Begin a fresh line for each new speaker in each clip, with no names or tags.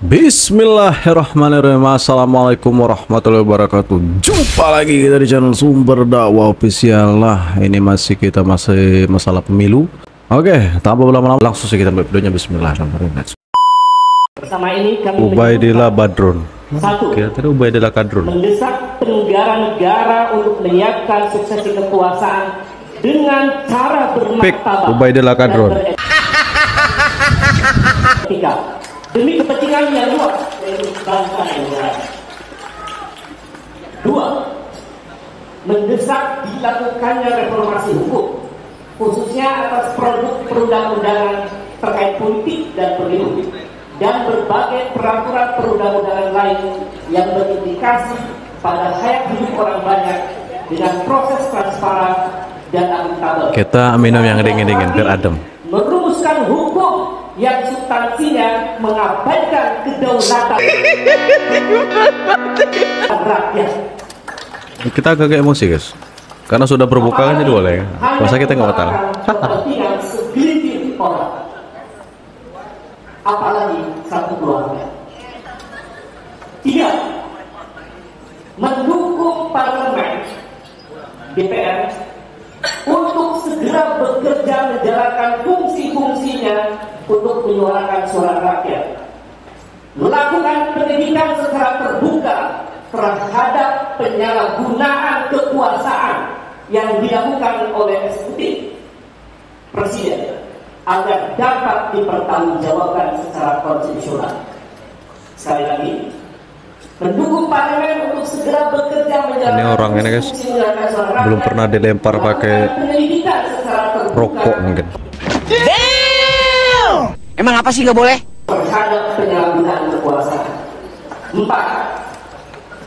Bismillahirrahmanirrahim. Assalamualaikum warahmatullahi wabarakatuh. Jumpa lagi kita di channel Sumber Dakwah Official lah. Ini masih masalah pemilu. Oke, tanpa berlama-lama langsung saja kita mulai videonya. Bismillahirrahmanirrahim.
Bersama ini kami
Ubaidillah Badrun.
Satu,
Kira Ubaidillah Kadrun.
mendesak penyelenggara-negara untuk menyiapkan suksesi kekuasaan dengan cara bermartabat
Ubaidillah Kadrun.
dan beretika demi kepentingan yang luas yaitu bangsa dan negara. Dua, mendesak dilakukannya reformasi hukum khususnya atas produk perundang-undangan terkait politik dan pemilu dan berbagai peraturan perundang-undangan lain yang berimplikasi pada hak hidup orang banyak dengan proses transparan dan akuntabel.
Kita minum yang dingin-dingin biar adem.
Merumuskan hukum yang substansinya mengabaikan kedaulatan rakyat.
Kita agak emosi guys, karena sudah berbuka kan jadi boleh. Masa kita nggak batal?
Kepentingan segelintir orang, apalagi satu keluarga. Tiga, mendukung parlemen DPR untuk segera bekerja menjalankan fungsi-fungsinya untuk menyuarakan suara rakyat, melakukan pendidikan secara terbuka terhadap penyalahgunaan kekuasaan yang dilakukan oleh eksekutif presiden agar dapat dipertanggungjawabkan secara konstitusional. Sekali lagi, mendukung parlemen untuk segera bekerja menjalankan
Ini orang ini guys belum pernah dilempar pakai rokok mungkin.
Emang apa sih nggak boleh?
Terhadap penyalahgunaan kekuasaan. Empat,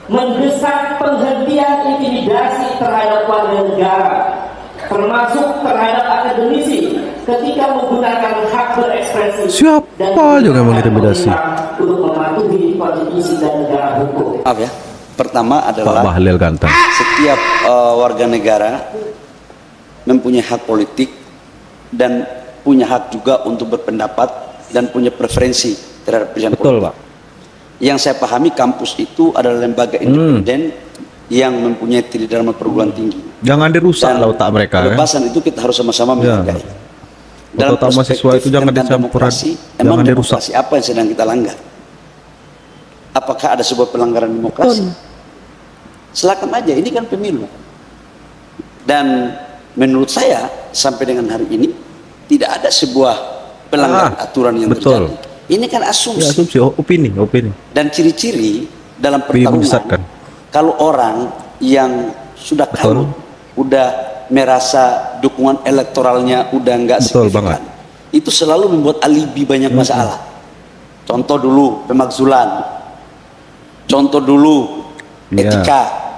mendesak penghentian intimidasi terhadap warga negara, termasuk terhadap akademisi ketika menggunakan hak berekspresi.
Siapa juga yang mengintimidasi?
Untuk mematuhi konstitusi dan negara hukum.
Maaf ya, pertama
Pak
adalah
Bahlil ganteng.
setiap warga negara mempunyai hak politik dan punya hak juga untuk berpendapat dan punya preferensi terhadap pilihan
Betul
politik.
Pak.
Yang saya pahami kampus itu adalah lembaga independen yang mempunyai tridharma perguruan tinggi.
Jangan dirusak
Dan
lah otak mereka kan.
kebebasan itu kita harus sama-sama menghargai.
Otak mahasiswa itu jangan dicampur, jangan dirusak.
Demokrasi apa yang sedang kita langgar? Apakah ada sebuah pelanggaran demokrasi? Silakan aja, ini kan pemilu. Dan menurut saya sampai dengan hari ini tidak ada sebuah pelanggaran aturan yang
betul.
terjadi. Ini kan asumsi.
Ya, asumsi, opini.
Dan ciri-ciri dalam
Menyesatkan.
pertarungan kalau orang yang sudah kalut, udah merasa dukungan elektoralnya udah nggak signifikan, itu selalu membuat alibi banyak masalah. Contoh dulu pemakzulan, contoh dulu etika,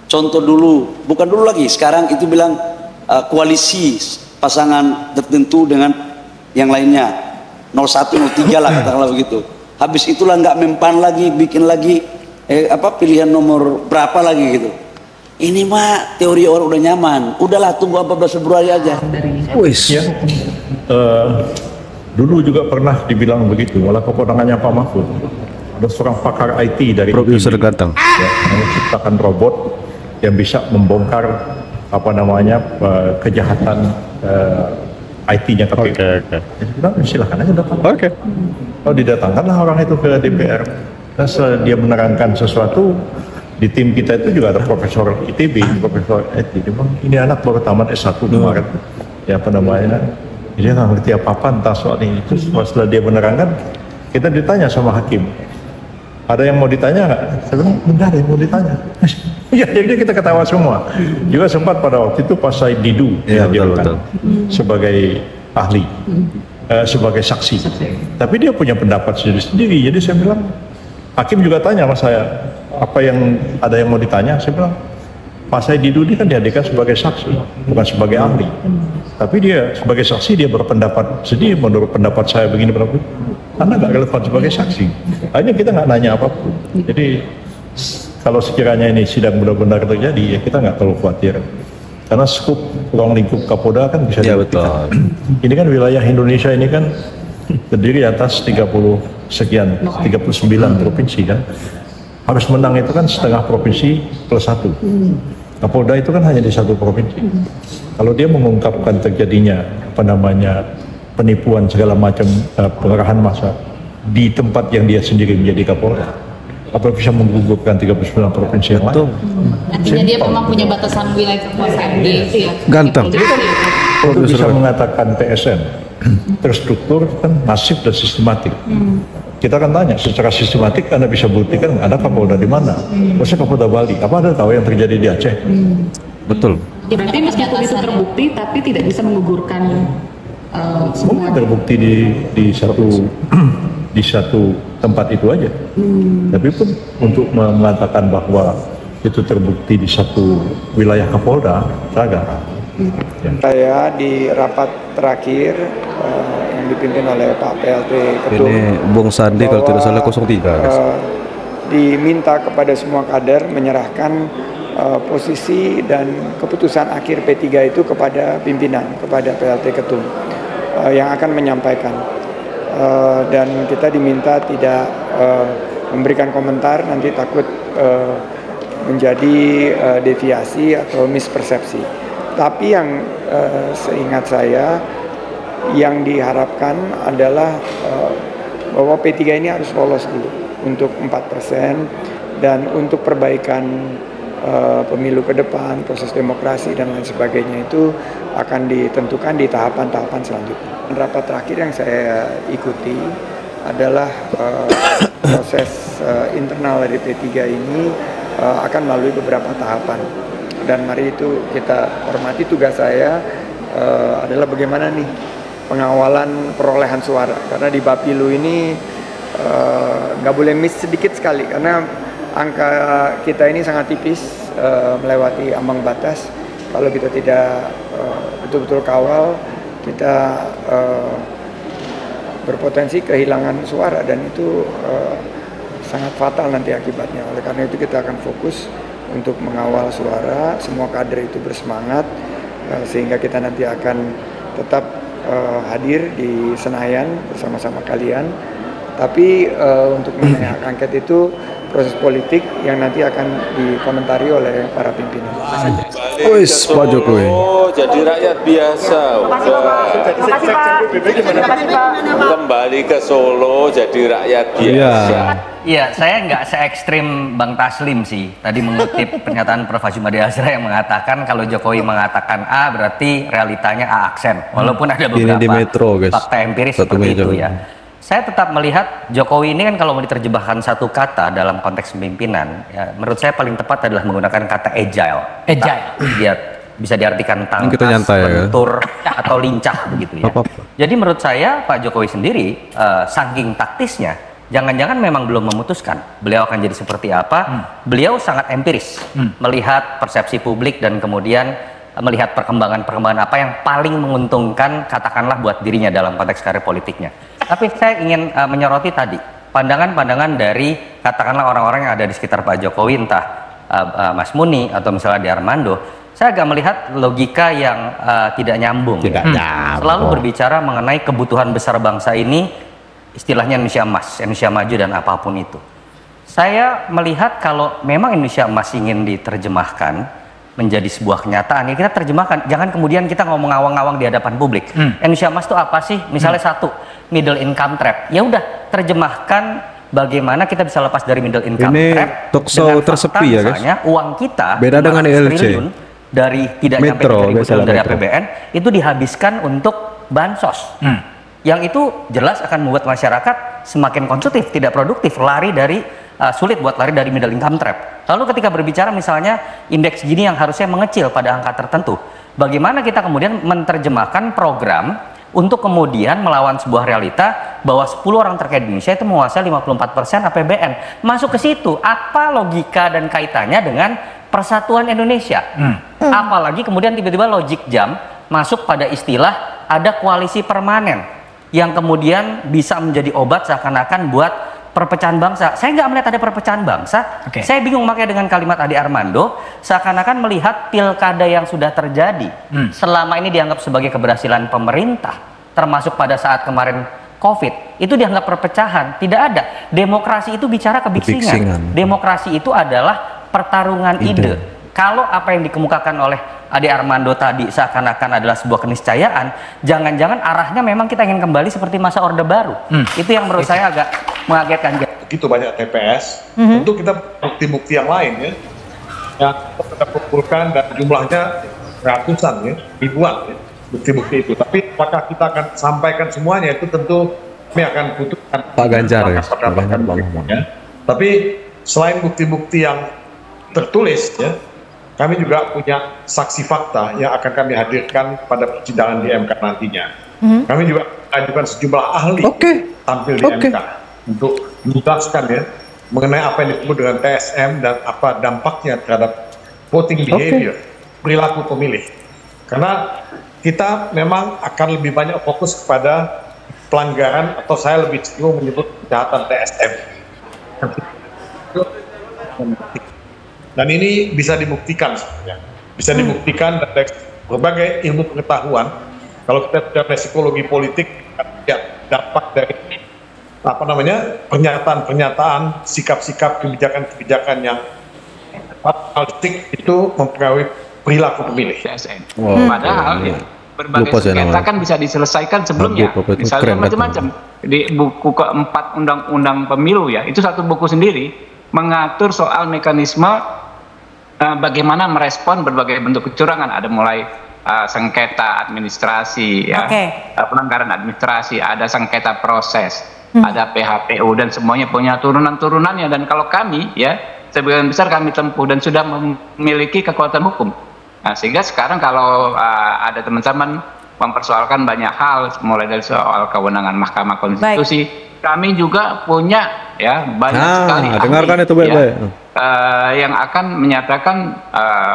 contoh dulu, bukan dulu lagi, sekarang itu bilang koalisi pasangan tertentu dengan yang lainnya, 01, 03 lah katakanlah begitu. Habis itulah nggak mempan lagi, bikin lagi pilihan nomor berapa lagi gitu. Ini mah teori orang udah nyaman. Udahlah tunggu 14 Februari aja.
Wis.
Ya, dulu juga pernah dibilang begitu oleh keponakannya Pak Mahfud. Ada seorang pakar IT dari
Produser ganteng.
ya, menciptakan robot yang bisa membongkar kejahatan IT-nya KPU. Jadi bilang silakan aja datang. Kalau didatangkanlah orang itu ke DPR. Dan setelah dia menerangkan sesuatu, di tim kita itu juga ada profesor ITB, profesor IT. Dia bilang, ini anak baru tamat S1 kemarin. Ya dia nggak ngerti apa-apa entah soal ini. Terus setelah dia menerangkan, kita ditanya sama hakim, ada yang mau ditanya nggak? Saya bilang, enggak ada yang mau ditanya. Ya, jadi kita ketawa semua. Juga sempat pada waktu itu pas saya Didu dihadirkan sebagai ahli, sebagai saksi. Tapi dia punya pendapat sendiri-sendiri. Jadi saya bilang, hakim juga tanya sama saya, apa yang ada yang mau ditanya? Saya bilang, Pak Said Didu ini kan dihadirkan sebagai saksi, bukan sebagai ahli. Tapi dia sebagai saksi dia berpendapat sendiri, menurut pendapat saya begini, karena nggak relevan sebagai saksi. Akhirnya kita nggak nanya apapun. Jadi kalau sekiranya ini sidang benar-benar terjadi, ya kita nggak terlalu khawatir. Karena skup ruang lingkup Kapolda kan bisa
ya, betul.
Ini kan wilayah Indonesia ini kan terdiri atas 30 sekian, 39 provinsi kan. Harus menang itu kan setengah provinsi plus 1. Kapolda itu kan hanya di satu provinsi. Kalau dia mengungkapkan terjadinya penipuan segala macam pengerahan massa di tempat yang dia sendiri menjadi Kapolda, apa bisa menggugurkan 39 provinsi yang lain?
Artinya dia memang punya batasan wilayah kekuasaan dia.
Ganteng.
Kalau bisa mengatakan TSN terstruktur kan masif dan sistematik. Kita akan tanya secara sistematik, Anda bisa buktikan ada Kapolda di mana? Maksudnya Kapolda Bali, apa Anda tahu yang terjadi di Aceh?
Betul.
Berarti meskipun itu terbukti tapi tidak bisa menggugurkan
Mungkin terbukti di satu tempat itu aja. Tapi pun untuk mengatakan bahwa itu terbukti di satu wilayah Kapolda, agak. Ya.
Saya di rapat terakhir yang dipimpin oleh Pak PLT Ketum.
Ini Bung Sandi kalau tidak salah 03.
Diminta kepada semua kader menyerahkan posisi dan keputusan akhir P3 itu kepada pimpinan, kepada PLT Ketum yang akan menyampaikan. Dan kita diminta tidak memberikan komentar, nanti takut menjadi deviasi atau mispersepsi. Tapi yang seingat saya yang diharapkan adalah bahwa P3 ini harus lolos dulu untuk 4% dan untuk perbaikan pemilu ke depan, proses demokrasi dan lain sebagainya itu akan ditentukan di tahapan-tahapan selanjutnya. Rapat terakhir yang saya ikuti adalah proses internal dari P3 ini akan melalui beberapa tahapan. Dan mari itu kita hormati. Tugas saya adalah bagaimana nih pengawalan perolehan suara, karena di Bapilu ini nggak boleh miss sedikit sekali karena angka kita ini sangat tipis, melewati ambang batas. Kalau kita tidak betul-betul kawal, kita berpotensi kehilangan suara dan itu sangat fatal nanti akibatnya. Oleh karena itu kita akan fokus untuk mengawal suara, semua kader itu bersemangat sehingga kita nanti akan tetap hadir di Senayan bersama-sama kalian. Tapi untuk mengenai hak angket itu proses politik yang nanti akan dikomentari oleh para pimpinan.
Wis, Pak Jokowi.
Oh, jadi rakyat biasa. Kembali ke Solo jadi rakyat biasa.
Iya, saya nggak se-ekstrim Bang Taslim sih. Tadi mengutip pernyataan Prof. Hashimadi Azra yang mengatakan kalau Jokowi mengatakan A berarti realitanya A aksen. Walaupun ada beberapa
di Metro, guys.
fakta empiris seperti itu ya. Saya tetap melihat Jokowi ini kan kalau mau diterjemahkan satu kata dalam konteks pemimpinan, ya, menurut saya paling tepat adalah menggunakan kata agile. Dia bisa diartikan tangkas, lentur, atau lincah begitu ya. Jadi menurut saya Pak Jokowi sendiri saking taktisnya, jangan-jangan memang belum memutuskan beliau akan jadi seperti apa. Beliau sangat empiris melihat persepsi publik dan kemudian melihat perkembangan-perkembangan apa yang paling menguntungkan katakanlah buat dirinya dalam konteks karir politiknya. Tapi saya ingin menyoroti tadi pandangan-pandangan dari katakanlah orang-orang yang ada di sekitar Pak Jokowi, entah Mas Muni atau misalnya di Armando. Saya agak melihat logika yang tidak nyambung. Selalu berbicara mengenai kebutuhan besar bangsa ini, istilahnya Indonesia Emas, Indonesia Maju dan apapun itu. Saya melihat kalau memang Indonesia Emas ingin diterjemahkan menjadi sebuah kenyataan, ya kita terjemahkan. Jangan kemudian kita ngomong ngawang-ngawang di hadapan publik. Indonesia Emas itu apa sih? Misalnya satu, middle income trap. Ya udah, terjemahkan bagaimana kita bisa lepas dari middle income trap. Ini
talkshow tersepi ya guys.
Misalnya uang kita
beda dengan ILC
dari tidak
Metro,
nyampe 3.000 triliun dari APBN itu dihabiskan untuk bansos. Yang itu jelas akan membuat masyarakat semakin konsumtif, tidak produktif, lari dari sulit buat lari dari middle income trap. Lalu ketika berbicara misalnya indeks gini yang harusnya mengecil pada angka tertentu, bagaimana kita kemudian menerjemahkan program untuk kemudian melawan sebuah realita bahwa 10 orang terkaya di Indonesia itu menguasai 54% APBN. Masuk ke situ, apa logika dan kaitannya dengan persatuan Indonesia? Apalagi kemudian tiba-tiba logic jam masuk pada istilah ada koalisi permanen yang kemudian bisa menjadi obat seakan-akan buat perpecahan bangsa. Saya nggak melihat ada perpecahan bangsa. Saya bingung makanya dengan kalimat Adi Armando, seakan-akan melihat pilkada yang sudah terjadi selama ini dianggap sebagai keberhasilan pemerintah, termasuk pada saat kemarin COVID itu dianggap perpecahan. Tidak ada. Demokrasi itu bicara kebiksingan. Demokrasi itu adalah pertarungan ide. Kalau apa yang dikemukakan oleh Ade Armando tadi seakan-akan adalah sebuah keniscayaan, jangan-jangan arahnya memang kita ingin kembali seperti masa Orde Baru. Itu yang menurut saya agak mengagetkan.
Begitu banyak TPS, tentu kita bukti-bukti yang lain ya, yang kita kumpulkan dan jumlahnya ratusan ya, ribuan ya, bukti-bukti itu. Tapi apakah kita akan sampaikan semuanya itu tentu kami akan butuhkan
Pak Ganjar ya.
Tapi selain bukti-bukti yang tertulis ya, kami juga punya saksi fakta yang akan kami hadirkan pada persidangan di MK nantinya. Kami juga ajukan sejumlah ahli tampil di MK untuk menjelaskan ya mengenai apa yang disebut dengan TSM dan apa dampaknya terhadap voting behavior, perilaku pemilih. Karena kita memang akan lebih banyak fokus kepada pelanggaran, atau saya lebih cenderung menyebut kejahatan TSM. Dan ini bisa dibuktikan sebenarnya. Bisa dibuktikan dari berbagai ilmu pengetahuan. Kalau kita bicara psikologi politik, ya dampak dari pernyataan-pernyataan, sikap-sikap, kebijakan-kebijakan yang politik itu mempengaruhi perilaku pemilih.
Padahal berbagai sengketa kan bisa diselesaikan sebelumnya. Misalnya macam-macam. Di buku keempat Undang-Undang Pemilu ya, itu satu buku sendiri mengatur soal mekanisme bagaimana merespon berbagai bentuk kecurangan. Ada mulai sengketa administrasi, ya, pelanggaran administrasi, ada sengketa proses, ada PHPU, dan semuanya punya turunan-turunannya. Dan kalau kami, ya, sebagian besar kami tempuh dan sudah memiliki kekuatan hukum. Nah, sehingga sekarang kalau ada teman-teman mempersoalkan banyak hal, mulai dari soal kewenangan Mahkamah Konstitusi, kami juga punya ya banyak sekali
dengarkan
ahli,
itu baik-baik.
Yang akan menyatakan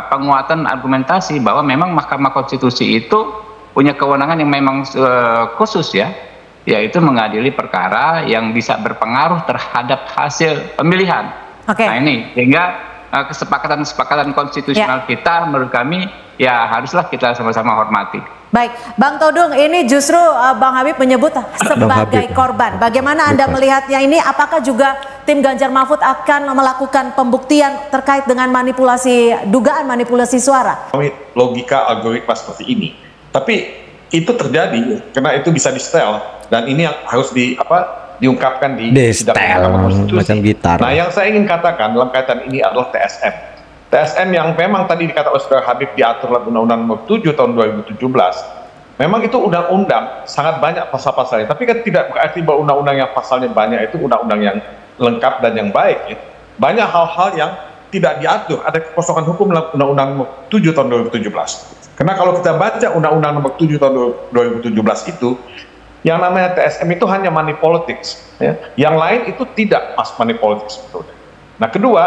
penguatan argumentasi bahwa memang Mahkamah Konstitusi itu punya kewenangan yang memang khusus ya, yaitu mengadili perkara yang bisa berpengaruh terhadap hasil pemilihan. Nah ini sehingga kesepakatan-kesepakatan konstitusional kita menurut kami ya haruslah kita sama-sama hormati.
Baik, Bang Todung, ini justru Bang Habib menyebut sebagai korban. Bagaimana Anda melihatnya ini? Apakah juga tim Ganjar Mahfud akan melakukan pembuktian terkait dengan dugaan manipulasi suara?
Logika algoritma seperti ini. Tapi itu terjadi karena itu bisa di-setel, dan ini yang harus diungkapkan di sidang Mahkamah Konstitusi.
Macam gitar.
Nah, yang saya ingin katakan dalam kaitan ini adalah TSM. TSM yang memang tadi dikatakan oleh Saudara Habib diatur dalam Undang-Undang Nomor 7 tahun 2017. Memang itu undang-undang sangat banyak pasal-pasalnya, tapi kan tidak berarti bahwa undang-undang yang pasalnya banyak itu undang-undang yang lengkap dan yang baik ya. Banyak hal-hal yang tidak diatur, ada kekosongan hukum dalam Undang-Undang Nomor 7 tahun 2017. Karena kalau kita baca Undang-Undang Nomor 7 tahun 2017 itu, yang namanya TSM itu hanya money politics ya. Yang lain itu tidak money politics sebetulnya. Nah, kedua,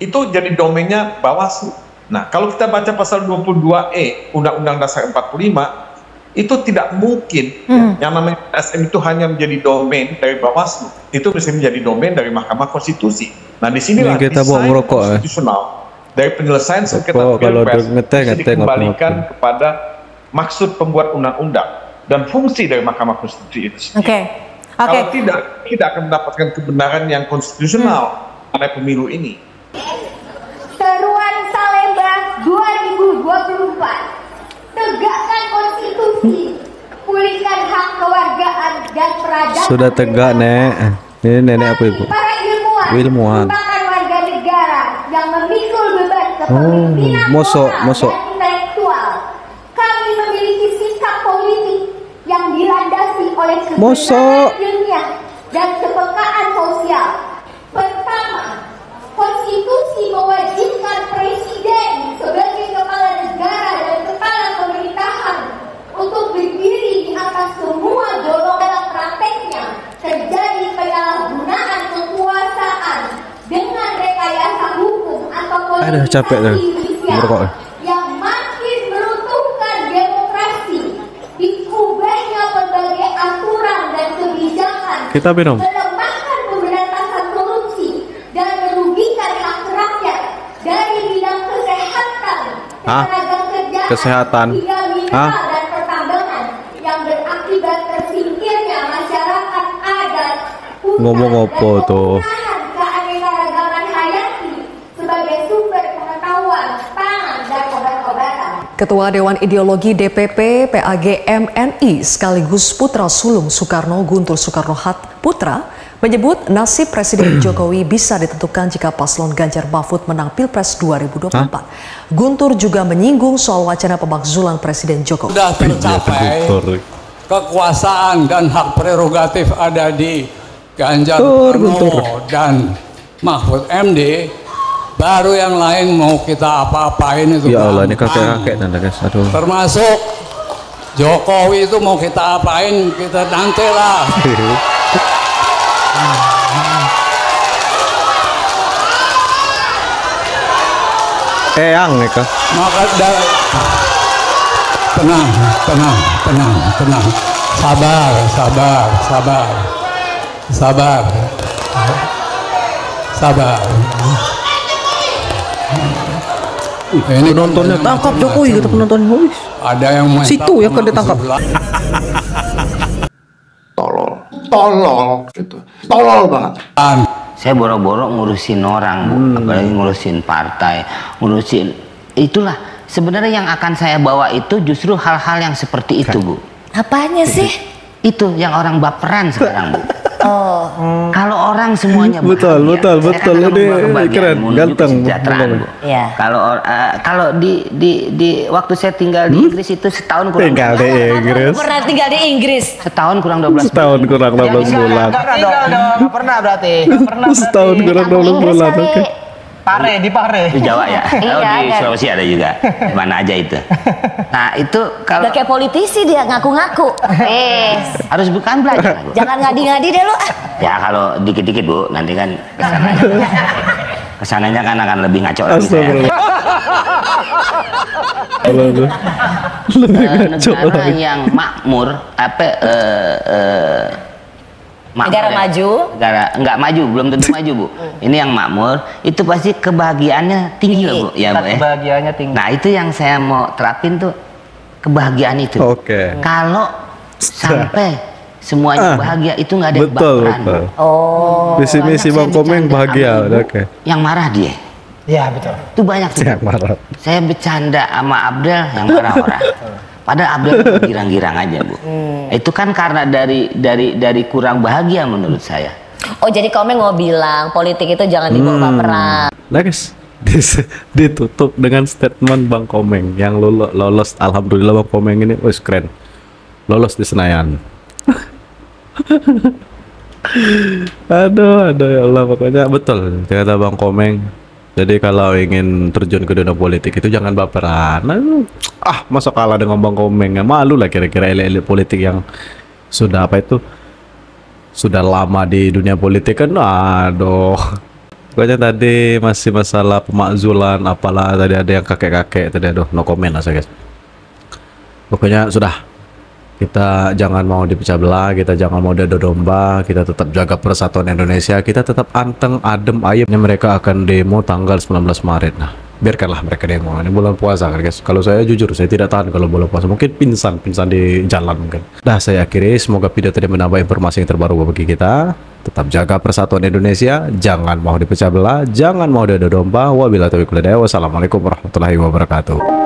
itu jadi domainnya Bawaslu. Nah, kalau kita baca pasal 22E Undang-Undang Dasar 45, itu tidak mungkin yang namanya TSM itu hanya menjadi domain dari Bawaslu. Itu bisa menjadi domain dari Mahkamah Konstitusi. Nah, disinilah
kita
desain konstitusional dari penyelesaian sengketa pilpres bisa dikembalikan kepada maksud pembuat undang-undang dan fungsi dari Mahkamah Konstitusi itu. Kalau tidak akan mendapatkan kebenaran yang konstitusional pada pemilu ini.
Seruan Salemba 2024, tegakkan konstitusi, pulihkan hak kewargaan dan peradaban.
Sudah tegak, Nek. Ini nenek apa, Ibu?
Para ilmuwan merupakan warga negara yang memikul beban kepemimpinan moral dan intelektual. Kami memiliki sikap politik yang dilandasi oleh kebenaran ilmiah dan kepekaan sosial. Pertama, konstitusi mewajibkan presiden sebagai kepala negara dan kepala pemerintahan untuk berdiri di atas semua golongan. Dalam prakteknya terjadi penyalahgunaan kekuasaan dengan rekayasa hukum atau politisasi judisial yang makin meruntuhkan demokrasi, diubahnya berbagai aturan dan kebijakan, melemahkan pemberantasan korupsi dan merugikan hak rakyat dari bidang kesehatan, tenaga kerja, hingga mineral dan pertambangan yang berakibat tersingkirnya masyarakat
ngomong apa tuh?
Keanekaragaman hayati sebagai sumber pengetahuan pangan dan obat-obatan.
Ketua Dewan Ideologi DPP PAG MNI sekaligus putra sulung Soekarno Guntur Soekarno-Hatta Putra menyebut nasib Presiden Jokowi bisa ditentukan jika paslon Ganjar Mahfud menang Pilpres 2024. Guntur juga menyinggung soal wacana pemakzulan Presiden Jokowi.
Sudah tercapai kekuasaan dan hak prerogatif ada di Ganjar Pranowo dan Mahfud MD, baru yang lain mau kita apa-apain itu.
Ya Allah, ini kakek-kakek dan guys, aduh.
Termasuk Jokowi itu mau kita apain, kita nantilah.
Eyang nih kak.
Maka tenang, sabar.
Ini penontonnya tangkap Jokowi gitu, penontonnya.
Ada yang
situ ya kan ditangkap.
Tolol gitu, tolol banget.
Saya boro-boro ngurusin orang, Bu, apalagi ngurusin partai, ngurusin itulah sebenarnya yang akan saya bawa itu justru hal-hal yang seperti itu, Bu.
Apanya sih?
Itu yang orang baperan sekarang, Bu.
Oh.
Kalau orang semuanya
betul, ini keren, ganteng.
Ya.
Kalau di waktu saya tinggal di Inggris itu setahun kurang.
Tinggal di Inggris.
Pernah tinggal di Inggris?
Setahun kurang 12 bulan.
Setahun kurang 12 bulan.
Pernah berarti.
Setahun kurang 12 bulan. Oke.
Di Pare. Di Jawa ya. Di Sulawesi ada juga. Di mana aja itu. Nah, itu kalau
udah kayak politisi dia ngaku-ngaku.
Harus bukan belajar.
Jangan ngadi-ngadi deh lu.
Ya kalau dikit-dikit, Bu, nanti kan kesananya kan akan lebih ngaco lagi saya. Negara yang makmur
negara maju,
negara enggak maju, belum tentu maju, Bu. Ini yang makmur itu pasti kebahagiaannya tinggi loh, Bu. Ya, Bu. Kebahagiaannya tinggi. Nah, itu yang saya mau terapin tuh, kebahagiaan itu.
Oke.
Kalau sampai semuanya bahagia itu nggak ada
baperan.
Oh.
Misi Bang Komeng bahagia. Oke.
Yang marah dia.
Ya, betul.
Itu banyak tuh.
Yang marah.
Saya bercanda sama Abdel, yang marah orang. Padahal Abdel girang-girang aja, Bu. Itu kan karena dari kurang bahagia menurut saya.
Oh, jadi Komeng mau bilang politik itu jangan dibawa baperan.
Nah guys, ditutup dengan statement Bang Komeng yang lolos. Alhamdulillah Bang Komeng ini, wis keren. Lolos di Senayan. aduh ya Allah, pokoknya betul kata Bang Komeng. Jadi kalau ingin terjun ke dunia politik itu jangan baperan. Masa kalah dengan Bang Komeng, malu lah kira-kira elit-elit politik yang sudah sudah lama di dunia politik kan. Aduh, pokoknya tadi masih masalah pemakzulan apalah, tadi ada yang kakek-kakek tadi, aduh no comment lah saya guys. Pokoknya sudah, kita jangan mau dipecah belah, kita jangan mau diadu domba, kita tetap jaga persatuan Indonesia, kita tetap anteng, adem, ayem. Mereka akan demo tanggal 19 Maret. Nah, biarkanlah mereka demo. Ini bulan puasa kan guys. Kalau saya jujur, saya tidak tahan kalau bulan puasa. Mungkin pingsan di jalan mungkin. Nah, saya akhiri. Semoga video tadi menambah informasi yang terbaru bagi kita. Tetap jaga persatuan Indonesia, jangan mau dipecah belah, jangan mau diadu domba. Wabillahi taufiq wal hidayah. Wassalamualaikum warahmatullahi wabarakatuh.